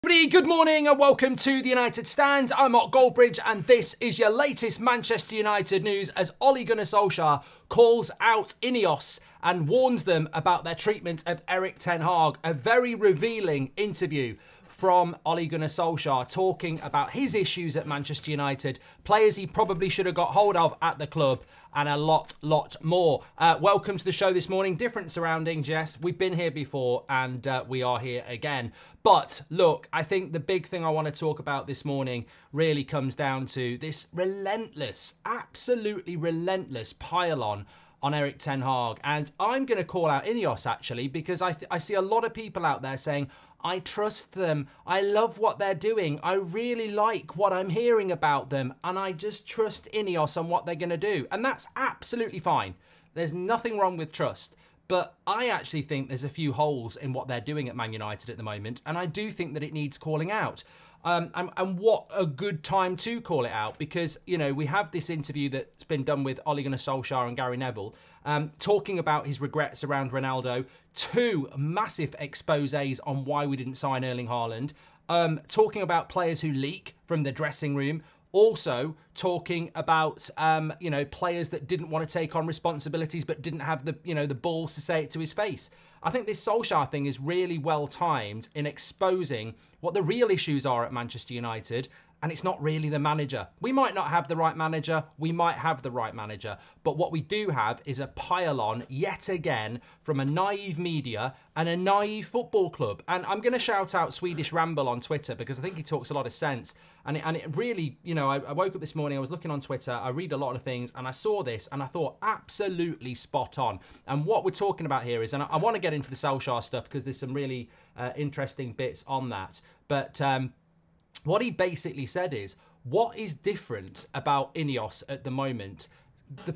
Good morning and welcome to the United Stand. I'm Mark Goldbridge and this is your latest Manchester United news as Ole Gunnar Solskjaer calls out INEOS and warns them about their treatment of Erik ten Hag. A very revealing interview from Ole Gunnar Solskjaer talking about his issues at Manchester United, players he probably should have got hold of at the club, and a lot more. Welcome to the show this morning. Different surroundings, yes. We've been here before and we are here again. But look, I think the big thing I want to talk about this morning really comes down to this relentless, absolutely relentless pile-on Erik ten Hag. And I'm going to call out INEOS actually, because I see a lot of people out there saying, I trust them, I love what they're doing, I really like what I'm hearing about them, and I just trust INEOS on what they're going to do. And that's absolutely fine. There's nothing wrong with trust. But I actually think there's a few holes in what they're doing at Man United at the moment, and I do think that it needs calling out. And what a good time to call it out, because, you know, we have this interview that's been done with Ole Gunnar Solskjaer and Gary Neville, talking about his regrets around Ronaldo, two massive exposés on why we didn't sign Erling Haaland, talking about players who leak from the dressing room, also talking about, players that didn't want to take on responsibilities but didn't have the balls to say it to his face. I think this Solskjaer thing is really well timed in exposing what the real issues are at Manchester United, and it's not really the manager. We might not have the right manager, we might have the right manager, but what we do have is a pile-on, yet again, from a naive media and a naive football club. And I'm going to shout out Swedish Ramble on Twitter, because I think he talks a lot of sense. And it really, I woke up this morning, I was looking on Twitter, I read a lot of things, and I saw this, and I thought, absolutely spot on. And what we're talking about here is, and I want to get into the Solskjaer stuff, because there's some really interesting bits on that, but what he basically said is, what is different about INEOS at the moment?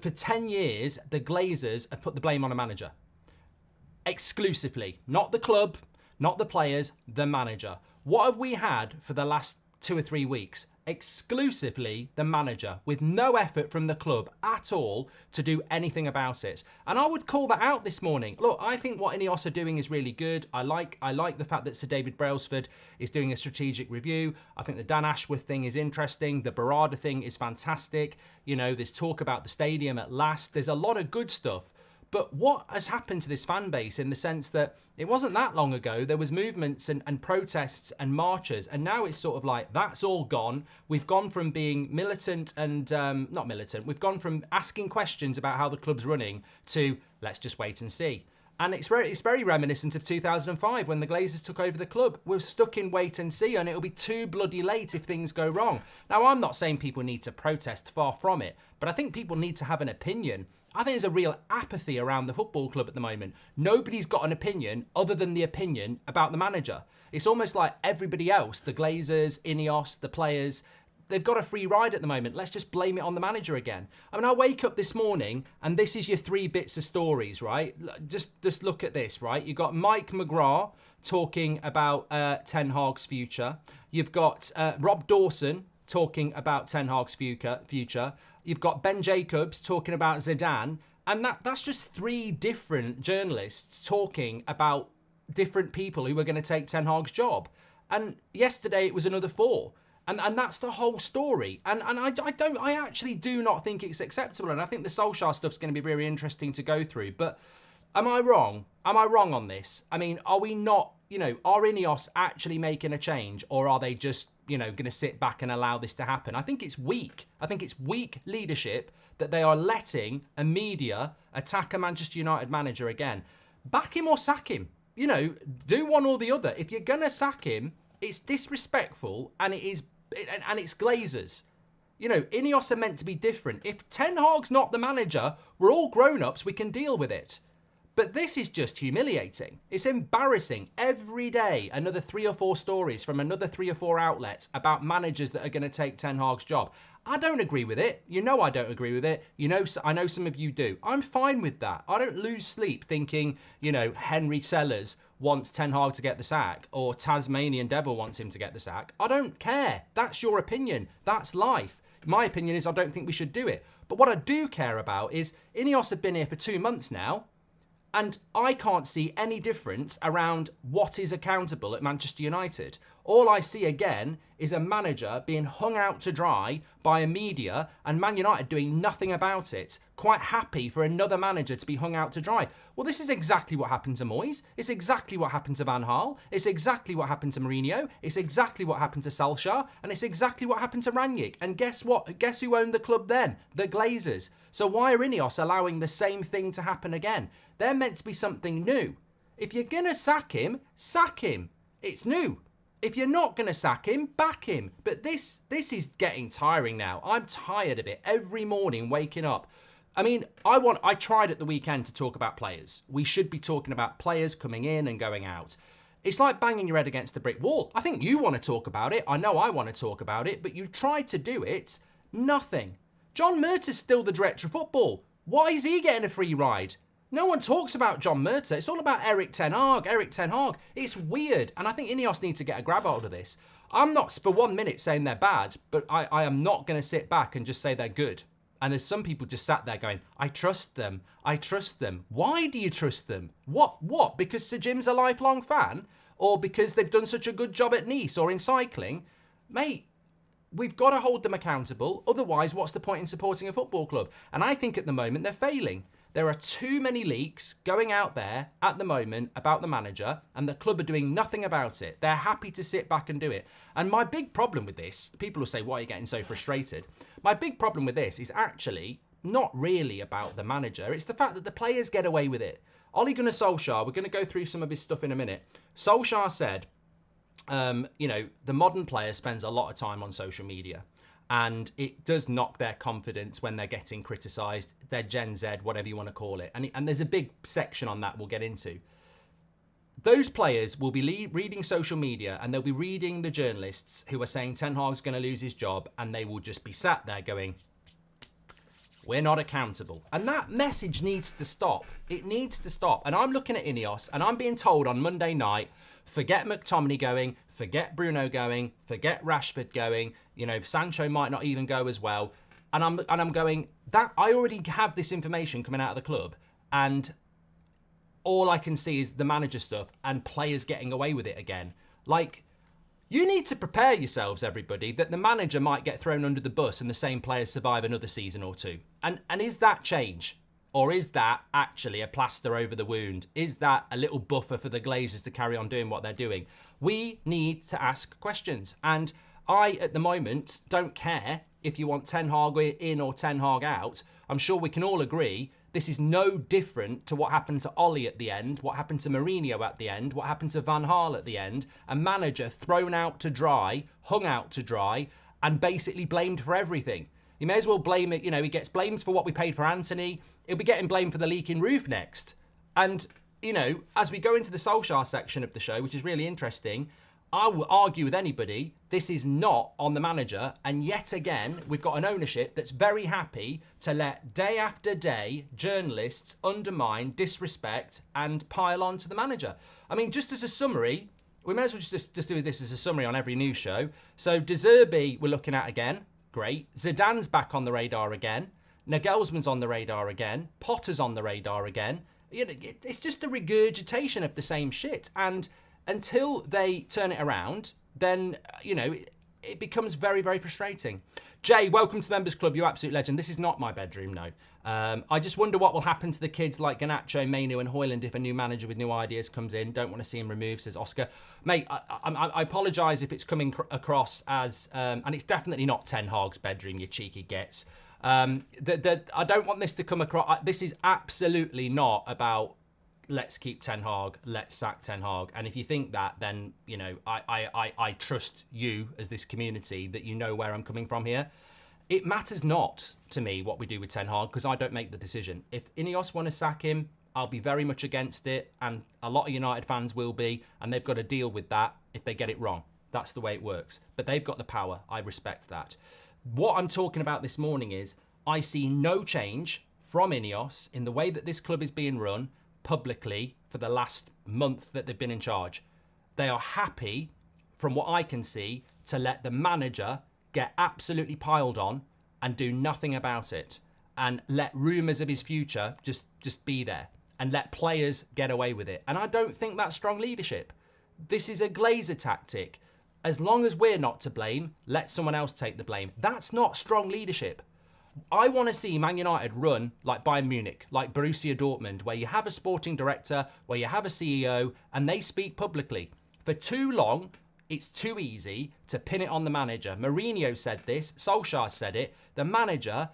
For 10 years, the Glazers have put the blame on a manager. Exclusively. Not the club, not the players, the manager. What have we had for the last 2 or 3 weeks? Exclusively the manager, with no effort from the club at all to do anything about it. And I would call that out this morning. Look, I think what INEOS are doing is really good. I like the fact that Sir David Brailsford is doing a strategic review. I think the Dan Ashworth thing is interesting. The Barada thing is fantastic. There's talk about the stadium at last. There's a lot of good stuff. But what has happened to this fan base, in the sense that it wasn't that long ago, there was movements and protests and marches, and now it's sort of like, that's all gone. We've gone from being militant and, not militant, we've gone from asking questions about how the club's running to, let's just wait and see. And it's very reminiscent of 2005 when the Glazers took over the club. We're stuck in wait and see, and it'll be too bloody late if things go wrong. Now, I'm not saying people need to protest, far from it, but I think people need to have an opinion. I think there's a real apathy around the football club at the moment. Nobody's got an opinion other than the opinion about the manager. It's almost like everybody else, the Glazers, INEOS, the players, they've got a free ride at the moment. Let's just blame it on the manager again. I mean, I wake up this morning and this is your 3 bits of stories, right? Just look at this, right? You've got Mike McGrath talking about Ten Hag's future. You've got Rob Dawson talking about Ten Hag's future. You've got Ben Jacobs talking about Zidane. And that's just 3 different journalists talking about different people who are going to take Ten Hag's job. And yesterday it was another 4. And that's the whole story. And I actually do not think it's acceptable. And I think the Solskjaer stuff's going to be very interesting to go through. But am I wrong? Am I wrong on this? I mean, are we not, are INEOS actually making a change? Or are they just, going to sit back and allow this to happen? I think it's weak. I think it's weak leadership that they are letting a media attack a Manchester United manager again. Back him or sack him. Do one or the other. If you're going to sack him, it's disrespectful and it's Glazers. INEOS are meant to be different. If Ten Hag's not the manager, we're all grown-ups, we can deal with it. But this is just humiliating. It's embarrassing. Every day, another 3 or 4 stories from another 3 or 4 outlets about managers that are going to take Ten Hag's job. I don't agree with it. I don't agree with it. I know some of you do. I'm fine with that. I don't lose sleep thinking, Henry Sellers wants Ten Hag to get the sack, or Tasmanian Devil wants him to get the sack. I don't care. That's your opinion. That's life. My opinion is I don't think we should do it. But what I do care about is INEOS have been here for 2 months now, And I can't see any difference around what is accountable at Manchester United. All I see again is a manager being hung out to dry by a media and Man United doing nothing about it, quite happy for another manager to be hung out to dry. Well, this is exactly what happened to Moyes. It's exactly what happened to Van Gaal. It's exactly what happened to Mourinho. It's exactly what happened to Solskjaer. And it's exactly what happened to Rangnick. And guess what? Guess who owned the club then? The Glazers. So why are INEOS allowing the same thing to happen again? They're meant to be something new. If you're going to sack him, sack him. It's new. If you're not going to sack him, back him. But this is getting tiring now. I'm tired of it. Every morning waking up. I mean, I tried at the weekend to talk about players. We should be talking about players coming in and going out. It's like banging your head against the brick wall. I think you want to talk about it. I know I want to talk about it, but you tried to do it. Nothing. John Murtaugh's still the director of football. Why is he getting a free ride? No one talks about John Murtaugh. It's all about Erik ten Hag. Erik ten Hag. It's weird. And I think INEOS need to get a grab hold of this. I'm not for 1 minute saying they're bad, but I am not going to sit back and just say they're good. And there's some people just sat there going, I trust them. I trust them. Why do you trust them? What? Because Sir Jim's a lifelong fan? Or because they've done such a good job at Nice or in cycling? Mate, we've got to hold them accountable. Otherwise, what's the point in supporting a football club? And I think at the moment they're failing. There are too many leaks going out there at the moment about the manager, and the club are doing nothing about it. They're happy to sit back and do it. And my big problem with this, people will say, why are you getting so frustrated? My big problem with this is actually not really about the manager. It's the fact that the players get away with it. Ole Gunnar Solskjaer, we're going to go through some of his stuff in a minute. Solskjaer said, the modern player spends a lot of time on social media. And it does knock their confidence when they're getting criticised. They're Gen Z, whatever you want to call it. And there's a big section on that we'll get into. Those players will be reading social media and they'll be reading the journalists who are saying Ten Hag's going to lose his job, and they will just be sat there going, we're not accountable. And that message needs to stop. It needs to stop. And I'm looking at INEOS and I'm being told on Monday night, forget McTominay going, forget Bruno going, forget Rashford going, Sancho might not even go as well. And I'm going, that I already have this information coming out of the club, and all I can see is the manager stuff and players getting away with it again. Like, you need to prepare yourselves, everybody, that the manager might get thrown under the bus and the same players survive another season or two. And is that change? Or is that actually a plaster over the wound? Is that a little buffer for the Glazers to carry on doing what they're doing? We need to ask questions. And I, at the moment, don't care if you want Ten Hag in or Ten Hag out. I'm sure we can all agree this is no different to what happened to Ole at the end, what happened to Mourinho at the end, what happened to Van Gaal at the end. A manager thrown out to dry, hung out to dry, and basically blamed for everything. You may as well blame it, he gets blamed for what we paid for Anthony. He'll be getting blamed for the leaking roof next. And, as we go into the Solskjaer section of the show, which is really interesting, I will argue with anybody, this is not on the manager. And yet again, we've got an ownership that's very happy to let day after day journalists undermine, disrespect, and pile on to the manager. I mean, just as a summary, we may as well just do this as a summary on every news show. So De Zerbi we're looking at again. Great. Zidane's back on the radar again. Nagelsmann's on the radar again. Potter's on the radar again. It's just a regurgitation of the same shit. And until they turn it around, then, it becomes very, very frustrating. Jay, welcome to the Members Club. You absolute legend. This is not my bedroom, no. I just wonder what will happen to the kids like Garnacho, Mainu and Højlund if a new manager with new ideas comes in. Don't want to see him removed, says Oscar. Mate, I apologise if it's coming across as, and it's definitely not Ten Hag's bedroom, you cheeky gets. I don't want this to come across, this is absolutely not about let's keep Ten Hag, let's sack Ten Hag. And if you think that, then, I trust you as this community that you know where I'm coming from here. It matters not to me what we do with Ten Hag because I don't make the decision. If INEOS want to sack him, I'll be very much against it. And a lot of United fans will be. And they've got to deal with that if they get it wrong. That's the way it works. But they've got the power. I respect that. What I'm talking about this morning is I see no change from INEOS in the way that this club is being run publicly for the last month that they've been in charge. They are happy, from what I can see, to let the manager get absolutely piled on and do nothing about it and let rumours of his future just be there. and let players get away with it. And I don't think that's strong leadership. This is a Glazer tactic. As long as we're not to blame, let someone else take the blame. That's not strong leadership. I want to see Man United run like Bayern Munich, like Borussia Dortmund, where you have a sporting director, where you have a CEO, and they speak publicly. For too long, it's too easy to pin it on the manager. Mourinho said this, Solskjaer said it. The manager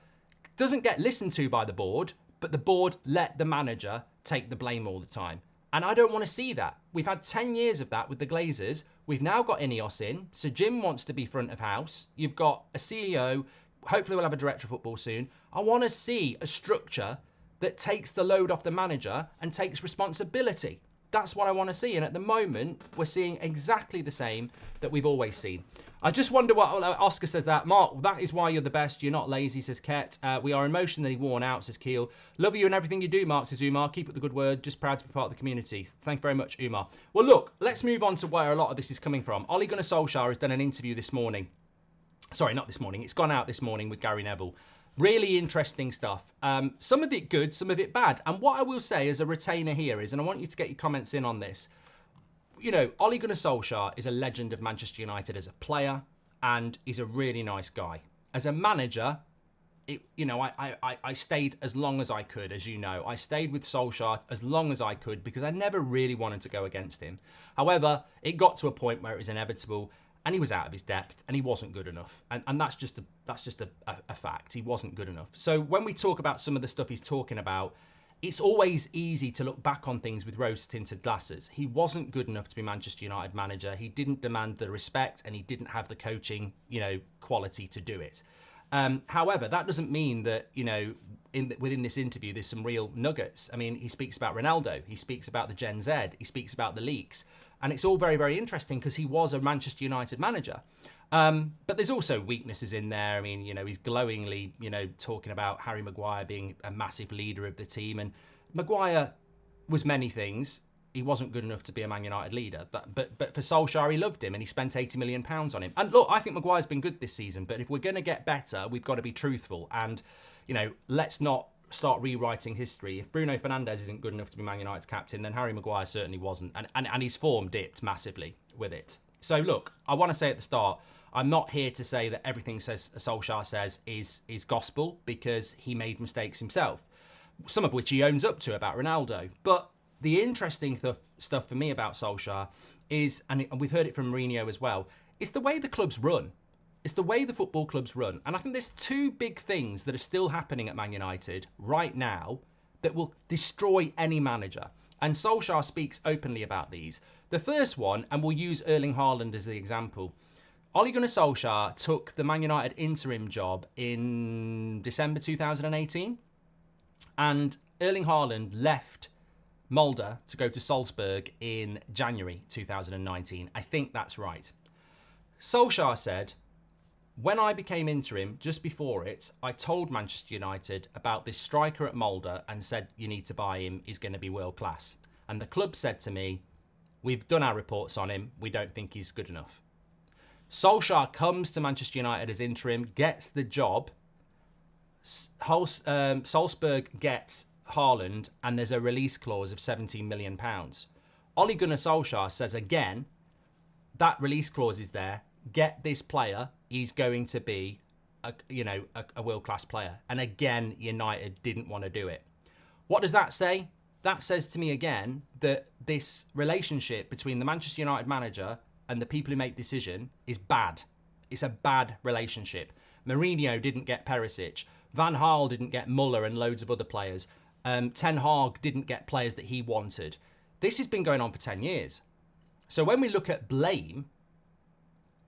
doesn't get listened to by the board, but the board let the manager take the blame all the time. And I don't want to see that. We've had 10 years of that with the Glazers. We've now got INEOS in. Sir Jim wants to be front of house. You've got a CEO. Hopefully we'll have a director of football soon. I want to see a structure that takes the load off the manager and takes responsibility. That's what I want to see. And at the moment, we're seeing exactly the same that we've always seen. I just wonder what Oscar says that. Mark, that is why you're the best. You're not lazy, says Ket. We are emotionally worn out, says Keel. Love you and everything you do, Mark, says Umar. Keep up the good word. Just proud to be part of the community. Thank you very much, Umar. Well, look, let's move on to where a lot of this is coming from. Ole Gunnar Solskjaer has done an interview this morning. Sorry, not this morning. It's gone out this morning with Gary Neville. Really interesting stuff. Some of it good, some of it bad. And what I will say as a retainer here is, and I want you to get your comments in on this, you know, Ole Gunnar Solskjaer is a legend of Manchester United as a player, and he's a really nice guy. As a manager, I stayed as long as I could, as you know. I stayed with Solskjaer as long as I could because I never really wanted to go against him. However, it got to a point where it was inevitable, and he was out of his depth, and he wasn't good enough. And that's just a fact. He wasn't good enough. So when we talk about some of the stuff he's talking about, it's always easy to look back on things with rose-tinted glasses. He wasn't good enough to be Manchester United manager. He didn't demand the respect, and he didn't have the coaching, quality to do it. However, that doesn't mean that, within this interview, there's some real nuggets. I mean, he speaks about Ronaldo. He speaks about the Gen Z. He speaks about the leaks. And it's all very, very interesting because he was a Manchester United manager. But there's also weaknesses in there. I mean, he's glowingly, talking about Harry Maguire being a massive leader of the team. And Maguire was many things. He wasn't good enough to be a Man United leader. But for Solskjaer, he loved him and he spent £80 million on him. And look, I think Maguire's been good this season. But if we're going to get better, we've got to be truthful. And, let's not start rewriting history. If Bruno Fernandes isn't good enough to be Man United's captain, then Harry Maguire certainly wasn't. And his form dipped massively with it. So look, I want to say at the start, I'm not here to say that everything Solskjaer says is gospel, because he made mistakes himself, some of which he owns up to about Ronaldo. But the interesting stuff for me about Solskjaer is, and we've heard it from Mourinho as well, it's the way the clubs run. It's the way the football clubs run. And I think there's two big things that are still happening at Man United right now that will destroy any manager. And Solskjaer speaks openly about these. The first one, and we'll use Erling Haaland as the example. Ole Gunnar Solskjaer took the Man United interim job in December 2018. And Erling Haaland left Mulder to go to Salzburg in January 2019. I think that's right. Solskjaer said, when I became interim, just before it, I told Manchester United about this striker at Mulder and said, you need to buy him, he's going to be world class. And the club said to me, we've done our reports on him, we don't think he's good enough. Solskjaer comes to Manchester United as interim, gets the job. Salzburg gets Haaland, and there's a release clause of £17 million. Ole Gunnar Solskjaer says again, that release clause is there. Get this player, he's going to be a world-class player. And again, United didn't want to do it. What does that say? That says to me again that this relationship between the Manchester United manager and the people who make decision is bad. It's a bad relationship. Mourinho didn't get Perisic. Van Gaal didn't get Muller and loads of other players. Ten Hag didn't get players that he wanted. This has been going on for 10 years. So when we look at blame,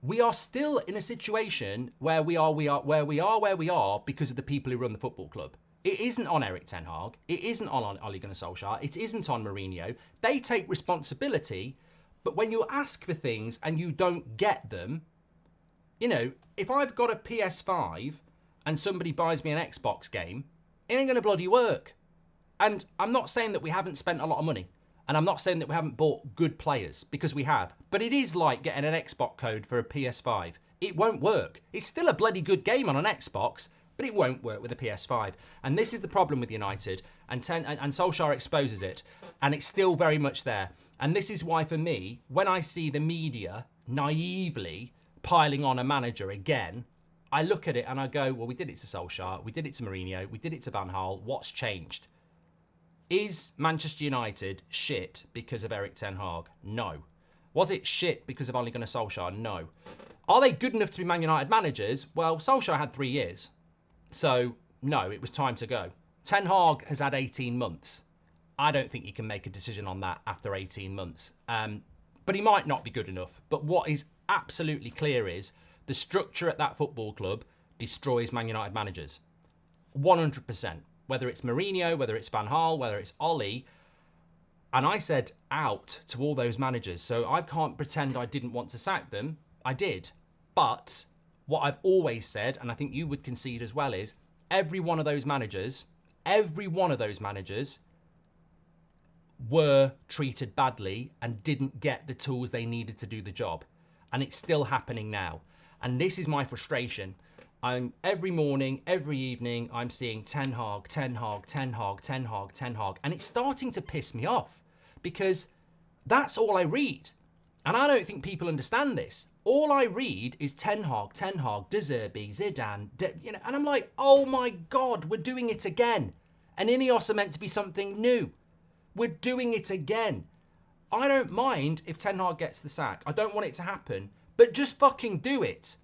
we are still in a situation where we are because of the people who run the football club. It isn't on Erik Ten Hag. It isn't on Ole Gunnar Solskjaer. It isn't on Mourinho. They take responsibility, but when you ask for things and you don't get them, if I've got a PS5 and somebody buys me an Xbox game, it ain't going to bloody work. And I'm not saying that we haven't spent a lot of money. And I'm not saying that we haven't bought good players, because we have. But it is like getting an Xbox code for a PS5. It won't work. It's still a bloody good game on an Xbox, but it won't work with a PS5. And this is the problem with United, and Solskjaer exposes it, and it's still very much there. And this is why, for me, when I see the media naively piling on a manager again, I look at it and I go, well, we did it to Solskjaer, we did it to Mourinho, we did it to Van Gaal, what's changed? Is Manchester United shit because of Erik ten Hag? No. Was it shit because of Ole Gunnar Solskjaer? No. Are they good enough to be Man United managers? Well, Solskjaer had 3 years. So, no, it was time to go. Ten Hag has had 18 months. I don't think you can make a decision on that after 18 months. But he might not be good enough. But what is absolutely clear is the structure at that football club destroys Man United managers. 100%. Whether it's Mourinho, whether it's Van Gaal, whether it's Ole. And I said out to all those managers. So I can't pretend I didn't want to sack them. I did. But what I've always said, and I think you would concede as well, is every one of those managers were treated badly and didn't get the tools they needed to do the job. And it's still happening now. And this is my frustration. Every morning, every evening, I'm seeing Ten Hag, Ten Hag, Ten Hag, Ten Hag, Ten Hag. And it's starting to piss me off because that's all I read. And I don't think people understand this. All I read is Ten Hag, De Zerbi, Zidane, and I'm like, oh my God, we're doing it again. And INEOS are meant to be something new. We're doing it again. I don't mind if Ten Hag gets the sack. I don't want it to happen, but just fucking do it.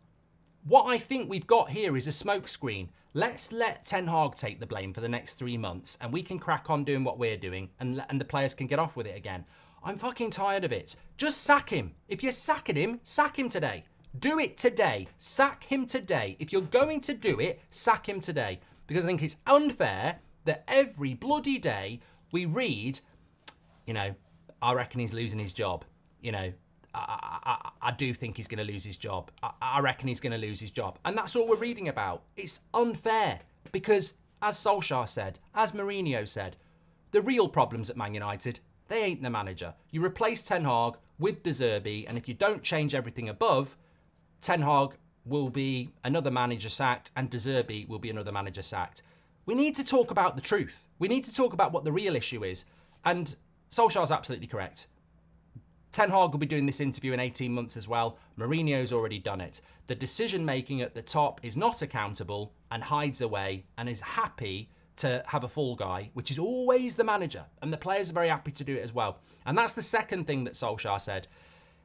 What I think we've got here is a smokescreen. Let's let Ten Hag take the blame for the next 3 months and we can crack on doing what we're doing and the players can get off with it again. I'm fucking tired of it. Just sack him. If you're sacking him, sack him today. Do it today. Sack him today. If you're going to do it, sack him today. Because I think it's unfair that every bloody day we read, I reckon he's losing his job. I do think he's going to lose his job. I reckon he's going to lose his job. And that's all we're reading about. It's unfair because, as Solskjaer said, as Mourinho said, the real problems at Man United, they ain't the manager. You replace Ten Hag with De Zerbi, and if you don't change everything above, Ten Hag will be another manager sacked and De Zerbi will be another manager sacked. We need to talk about the truth. We need to talk about what the real issue is. And Solskjaer's absolutely correct. Ten Hag will be doing this interview in 18 months as well. Mourinho's already done it. The decision-making at the top is not accountable and hides away and is happy to have a fall guy, which is always the manager. And the players are very happy to do it as well. And that's the second thing that Solskjaer said.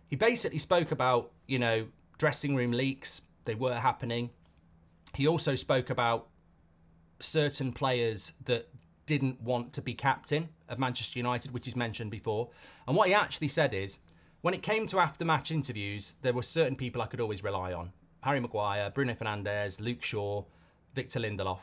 He basically spoke about, dressing room leaks. They were happening. He also spoke about certain players that didn't want to be captain of Manchester United, which is mentioned before. And what he actually said is, when it came to after-match interviews, there were certain people I could always rely on. Harry Maguire, Bruno Fernandes, Luke Shaw, Victor Lindelof.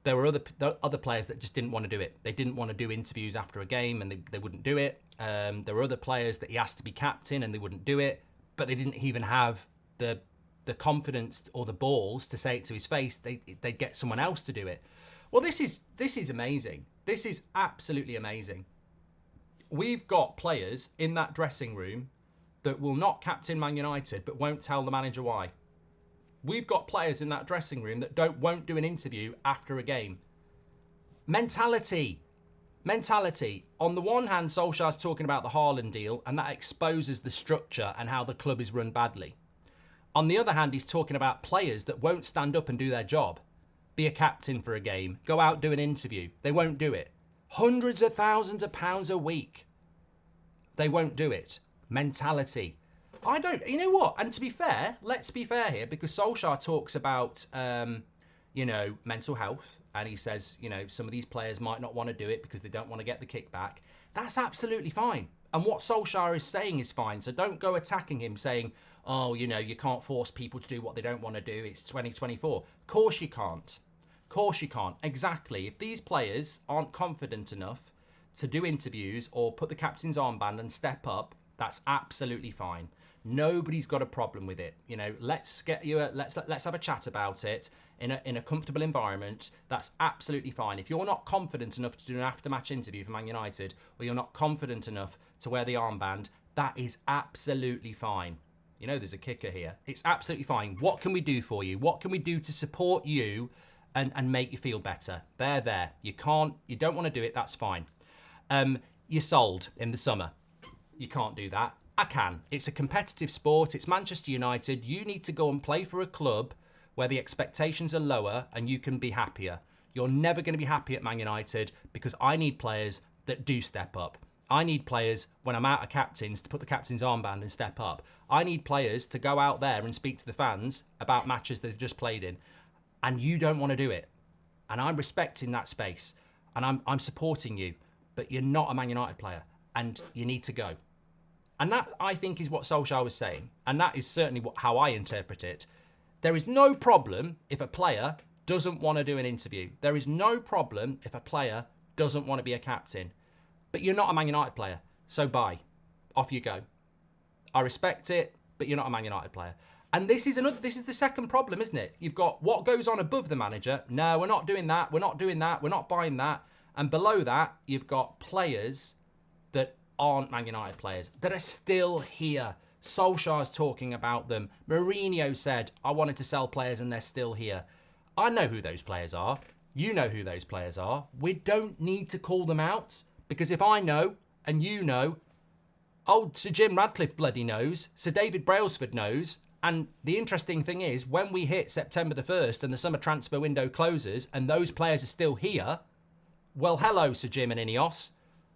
There were other players that just didn't want to do it. They didn't want to do interviews after a game and they wouldn't do it. There were other players that he asked to be captain and they wouldn't do it, but they didn't even have the confidence or the balls to say it to his face. They'd get someone else to do it. Well, this is amazing. This is absolutely amazing. We've got players in that dressing room that will not captain Man United but won't tell the manager why. We've got players in that dressing room that won't do an interview after a game. Mentality. On the one hand, Solskjaer's talking about the Haaland deal and that exposes the structure and how the club is run badly. On the other hand, he's talking about players that won't stand up and do their job. Be a captain for a game. Go out, do an interview. They won't do it. Hundreds of thousands of pounds a week. They won't do it. Mentality. You know what? And to be fair, let's be fair here, because Solskjaer talks about, mental health. And he says, some of these players might not want to do it because they don't want to get the kickback. That's absolutely fine. And what Solskjaer is saying is fine. So don't go attacking him saying, oh, you can't force people to do what they don't want to do. It's 2024. Of course you can't. Exactly. If these players aren't confident enough to do interviews or put the captain's armband and step up, that's absolutely fine. Nobody's got a problem with it. Let's have a chat about it in a comfortable environment. That's absolutely fine. If you're not confident enough to do an after-match interview for Man United, or you're not confident enough to wear the armband, that is absolutely fine. There's a kicker here. It's absolutely fine. What can we do for you? What can we do to support you and make you feel better. They're there. You don't want to do it, that's fine. You're sold in the summer. You can't do that. I can. It's a competitive sport. It's Manchester United. You need to go and play for a club where the expectations are lower and you can be happier. You're never going to be happy at Man United because I need players that do step up. I need players, when I'm out of captains, to put the captain's armband and step up. I need players to go out there and speak to the fans about matches they've just played in. And you don't want to do it. And I'm respecting that space. And I'm supporting you. But you're not a Man United player. And you need to go. And that, I think, is what Solskjaer was saying. And that is certainly how I interpret it. There is no problem if a player doesn't want to do an interview. There is no problem if a player doesn't want to be a captain. But you're not a Man United player. So bye. Off you go. I respect it, but you're not a Man United player. And this is the second problem, isn't it? You've got what goes on above the manager. No, we're not doing that. We're not doing that. We're not buying that. And below that, you've got players that aren't Man United players, that are still here. Solskjaer's talking about them. Mourinho said, I wanted to sell players and they're still here. I know who those players are. You know who those players are. We don't need to call them out, because if I know and you know, old Sir Jim Radcliffe bloody knows, Sir David Brailsford knows, and the interesting thing is, when we hit September the 1st and the summer transfer window closes and those players are still here, well, hello, Sir Jim and INEOS.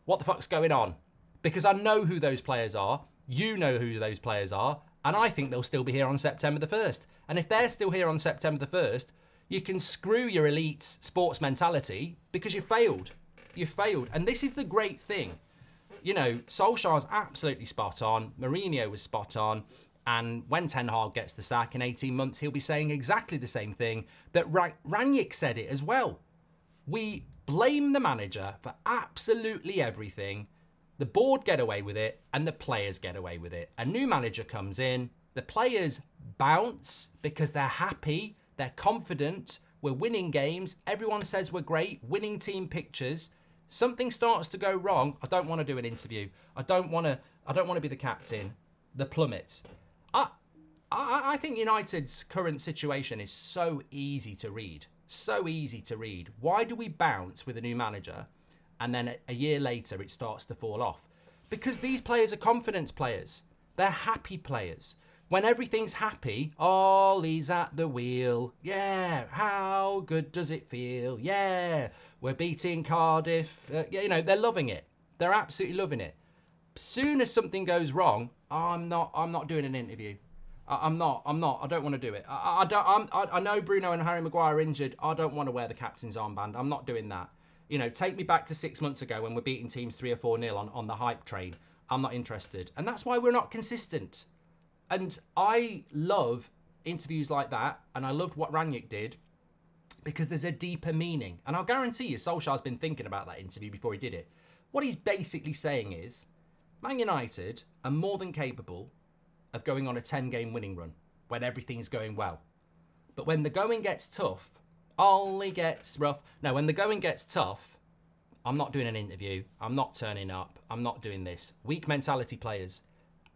What the fuck's going on? Because I know who those players are, you know who those players are, and I think they'll still be here on September the 1st. And if they're still here on September the 1st, you can screw your elite sports mentality because you failed. You failed. And this is the great thing. You know, Solskjaer's absolutely spot on. Mourinho was spot on. And when Ten Hag gets the sack in 18 months, he'll be saying exactly the same thing that Rangnick said it as well. We blame the manager for absolutely everything. The board get away with it and the players get away with it. A new manager comes in, the players bounce because they're happy, they're confident, we're winning games, everyone says we're great, winning team pictures. Something starts to go wrong, I don't want to do an interview. I don't want to be the captain. The plummet. I think United's current situation is so easy to read. So easy to read. Why do we bounce with a new manager and then a year later it starts to fall off? Because these players are confidence players. They're happy players. When everything's happy, Ollie's at the wheel. Yeah, how good does it feel? Yeah, we're beating Cardiff. You know, they're loving it. They're absolutely loving it. Soon as something goes wrong, I'm not doing an interview. I'm not. I don't want to do it. I know Bruno and Harry Maguire are injured. I don't want to wear the captain's armband. I'm not doing that. You know, take me back to 6 months ago when we're beating teams 3 or 4-0 on the hype train. I'm not interested. And that's why we're not consistent. And I love interviews like that. And I loved what Rangnick did because there's a deeper meaning. And I'll guarantee you Solskjaer's been thinking about that interview before he did it. What he's basically saying is, Man United are more than capable of going on a 10-game winning run when everything is going well. But when the going gets tough, Ollie gets rough. No, when the going gets tough, I'm not doing an interview. I'm not turning up. I'm not doing this. Weak mentality players.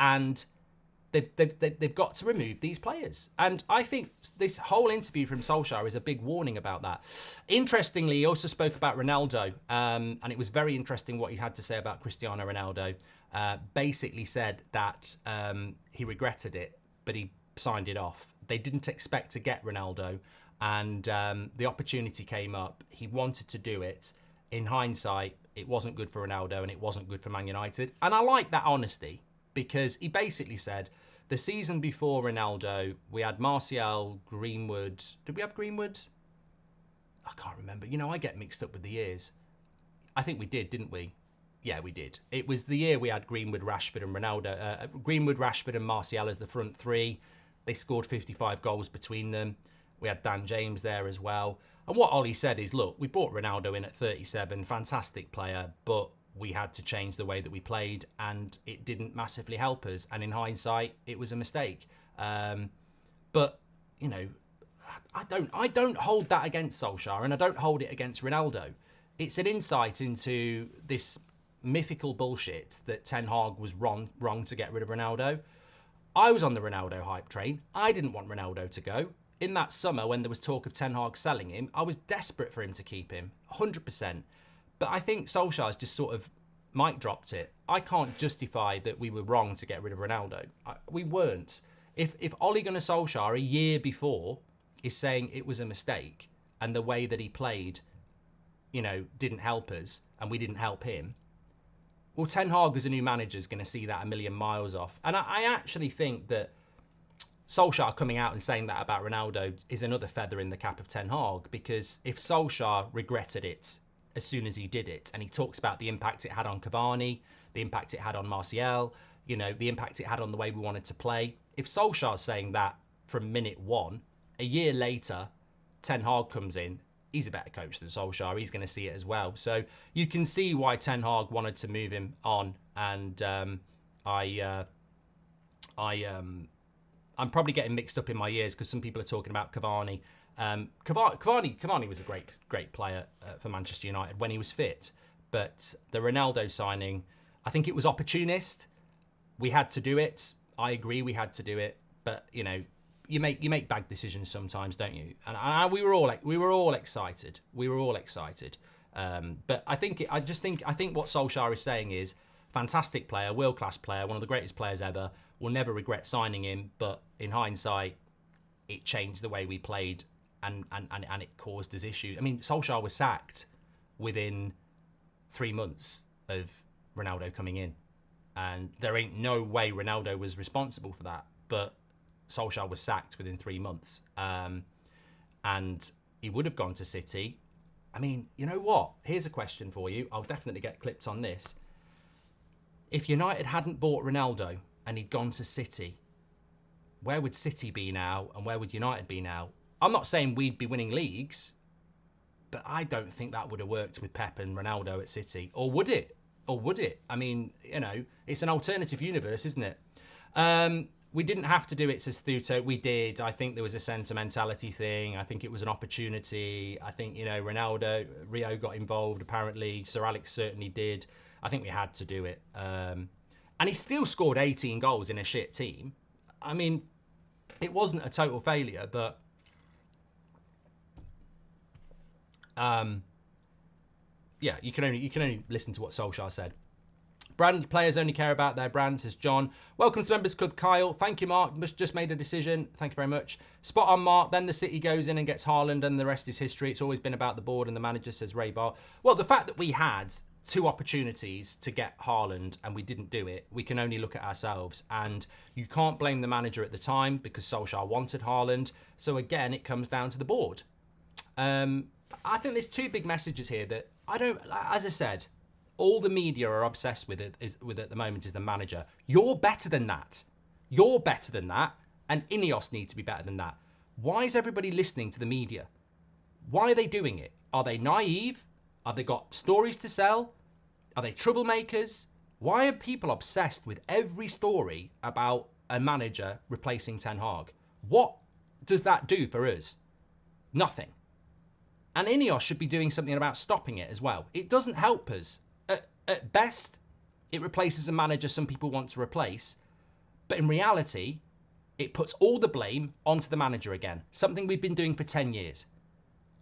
And they've got to remove these players. And I think this whole interview from Solskjaer is a big warning about that. Interestingly, he also spoke about Ronaldo. And it was very interesting what he had to say about Cristiano Ronaldo. Basically said that he regretted it, but he signed it off. They didn't expect to get Ronaldo, and the opportunity came up. He wanted to do it. In hindsight, it wasn't good for Ronaldo and it wasn't good for Man United. And I like that honesty, because he basically said the season before Ronaldo, we had Martial, Greenwood. Did we have Greenwood? I can't remember. You know, I get mixed up with the years. I think we did, didn't we? Yeah, we did. It was the year we had Greenwood, Rashford and Ronaldo. Greenwood, Rashford and Martial as the front three. They scored 55 goals between them. We had Dan James there as well. And what Ollie said is, look, we brought Ronaldo in at 37, fantastic player, but we had to change the way that we played and it didn't massively help us. And in hindsight, it was a mistake. But, you know, I don't hold that against Solskjaer and I don't hold it against Ronaldo. It's an insight into this mythical bullshit that Ten Hag was wrong to get rid of Ronaldo. I was on the Ronaldo hype train. I didn't want Ronaldo to go. in that summer when there was talk of Ten Hag selling him, I was desperate for him to keep him, 100%. But I think Solskjaer's just sort of mic dropped it. I can't justify that we were wrong to get rid of Ronaldo. We weren't. If Ole Gunnar Solskjaer a year before is saying it was a mistake and the way that he played, you know, didn't help us and we didn't help him, well, Ten Hag as a new manager is going to see that a million miles off. And I actually think that Solskjaer coming out and saying that about Ronaldo is another feather in the cap of Ten Hag, because if Solskjaer regretted it as soon as he did it, and he talks about the impact it had on Cavani, the impact it had on Martial, you know, the impact it had on the way we wanted to play. If Solskjaer's saying that from minute one, a year later, Ten Hag comes in, he's a better coach than Solskjaer. He's going to see it as well. So you can see why Ten Hag wanted to move him on. And I'm probably getting mixed up in my ears because some people are talking about Cavani. Cavani was a great player for Manchester United when he was fit. But the Ronaldo signing, I think it was opportunist. We had to do it. I agree, we had to do it. But you know, you make bad decisions sometimes, don't you? And we were all excited. We were all excited. But I think what Solskjaer is saying is fantastic player, world class player, one of the greatest players ever. We'll never regret signing him. But in hindsight, it changed the way we played, and it caused us issues. I mean, Solskjaer was sacked within 3 months of Ronaldo coming in, and there ain't no way Ronaldo was responsible for that. But Solskjaer was sacked within 3 months, and he would have gone to City. I mean, you know what? Here's a question for you. I'll definitely get clipped on this. If United hadn't bought Ronaldo and he'd gone to City, where would City be now and where would United be now? I'm not saying we'd be winning leagues, but I don't think that would have worked with Pep and Ronaldo at City. Or would it? Or would it? I mean, you know, it's an alternative universe, isn't it? We didn't have to do it, says Thuto. We did. I think there was a sentimentality thing. I think it was an opportunity. I think, you know, Rio got involved, apparently. Sir Alex certainly did. I think we had to do it. And he still scored 18 goals in a shit team. I mean, it wasn't a total failure, but yeah, you can only listen to what Solskjaer said. Brand players only care about their brand, says John. Welcome to Members Club, Kyle. Thank you, Mark. Just made a decision. Thank you very much. Spot on, Mark. Then the City goes in and gets Haaland, and the rest is history. It's always been about the board and the manager, says Ray Bar. Well, the fact that we had 2 opportunities to get Haaland and we didn't do it, we can only look at ourselves. And you can't blame the manager at the time because Solskjaer wanted Haaland. So again, it comes down to the board. I think there's 2 big messages here that as I said, all the media are obsessed with at the moment is the manager. You're better than that. You're better than that. And INEOS need to be better than that. Why is everybody listening to the media? Why are they doing it? Are they naive? Have they got stories to sell? Are they troublemakers? Why are people obsessed with every story about a manager replacing Ten Hag? What does that do for us? Nothing. And INEOS should be doing something about stopping it as well. It doesn't help us. At best, it replaces a manager some people want to replace. But in reality, it puts all the blame onto the manager again. Something we've been doing for 10 years.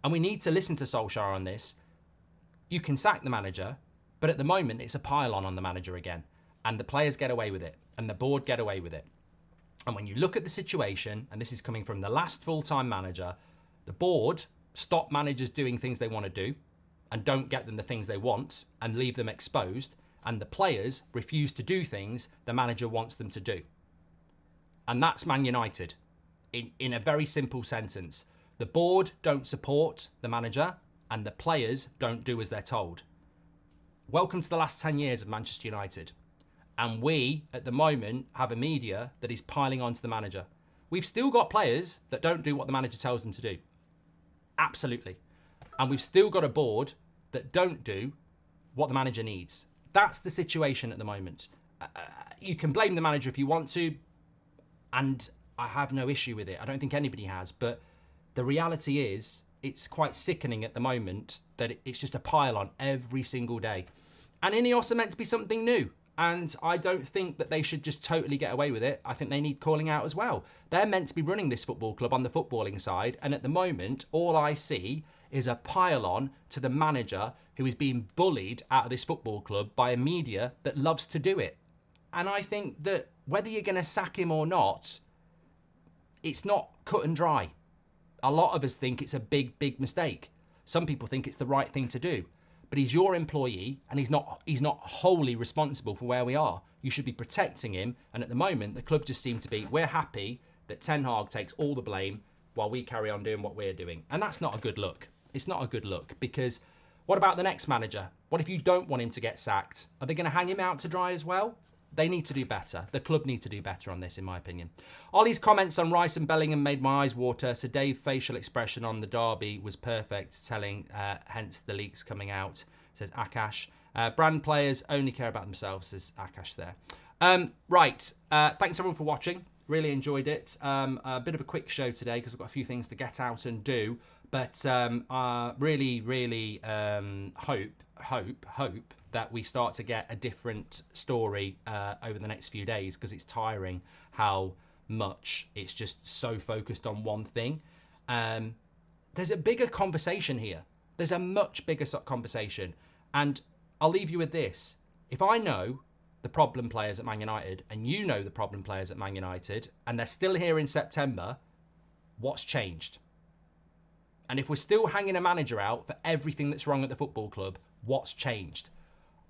And we need to listen to Solskjaer on this. You can sack the manager, but at the moment, it's a pile-on the manager again. And the players get away with it. And the board get away with it. And when you look at the situation, and this is coming from the last full-time manager, the board stop managers doing things they want to do and don't get them the things they want and leave them exposed, and the players refuse to do things the manager wants them to do. And that's Man United. In a very simple sentence, the board don't support the manager and the players don't do as they're told. Welcome to the last 10 years of Manchester United. And we, at the moment, have a media that is piling onto the manager. We've still got players that don't do what the manager tells them to do. Absolutely. And we've still got a board that don't do what the manager needs. That's the situation at the moment. You can blame the manager if you want to, and I have no issue with it. I don't think anybody has, but the reality is it's quite sickening at the moment that it's just a pile on every single day. And INEOS are meant to be something new. And I don't think that they should just totally get away with it. I think they need calling out as well. They're meant to be running this football club on the footballing side. And at the moment, all I see is a pile-on to the manager who is being bullied out of this football club by a media that loves to do it. And I think that whether you're going to sack him or not, it's not cut and dry. A lot of us think it's a big, big mistake. Some people think it's the right thing to do. But he's your employee and he's not wholly responsible for where we are. You should be protecting him. And at the moment, the club just seem to be, we're happy that Ten Hag takes all the blame while we carry on doing what we're doing. And that's not a good look. It's not a good look, because what about the next manager? What if you don't want him to get sacked? Are they going to hang him out to dry as well? They need to do better. The club need to do better on this, in my opinion. Ollie's comments on Rice and Bellingham made my eyes water. So Dave's facial expression on the derby was perfect, telling hence the leaks coming out, says Akash. Brand players only care about themselves, says Akash there. Right, thanks everyone for watching. Really enjoyed it. A bit of a quick show today because I've got a few things to get out and do. But really hope that we start to get a different story over the next few days, because it's tiring how much it's just so focused on one thing. There's a bigger conversation here. There's a much bigger conversation. And I'll leave you with this. If I know the problem players at Man United and you know the problem players at Man United and they're still here in September, what's changed? And if we're still hanging a manager out for everything that's wrong at the football club, what's changed?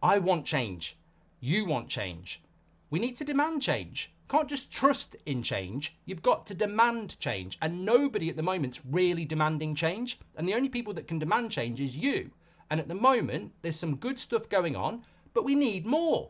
I want change. You want change. We need to demand change. Can't just trust in change. You've got to demand change. And nobody at the moment's really demanding change. And the only people that can demand change is you. And at the moment, there's some good stuff going on, but we need more.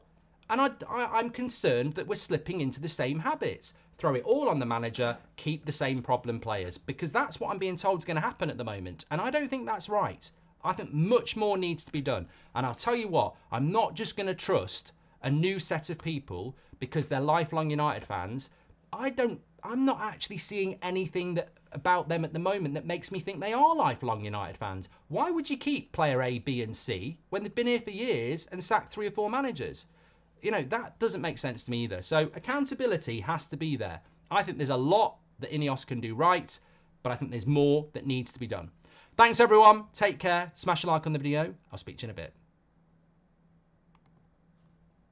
And I'm concerned that we're slipping into the same habits. Throw it all on the manager, keep the same problem players, because that's what I'm being told is going to happen at the moment. And I don't think that's right. I think much more needs to be done. And I'll tell you what, I'm not just going to trust a new set of people because they're lifelong United fans. I'm not actually seeing anything about them at the moment that makes me think they are lifelong United fans. Why would you keep player A, B and C when they've been here for years and sacked 3 or 4 managers? You know, that doesn't make sense to me either. So accountability has to be there. I think there's a lot that INEOS can do right, but I think there's more that needs to be done. Thanks everyone. Take care. Smash a like on the video. I'll speak to you in a bit.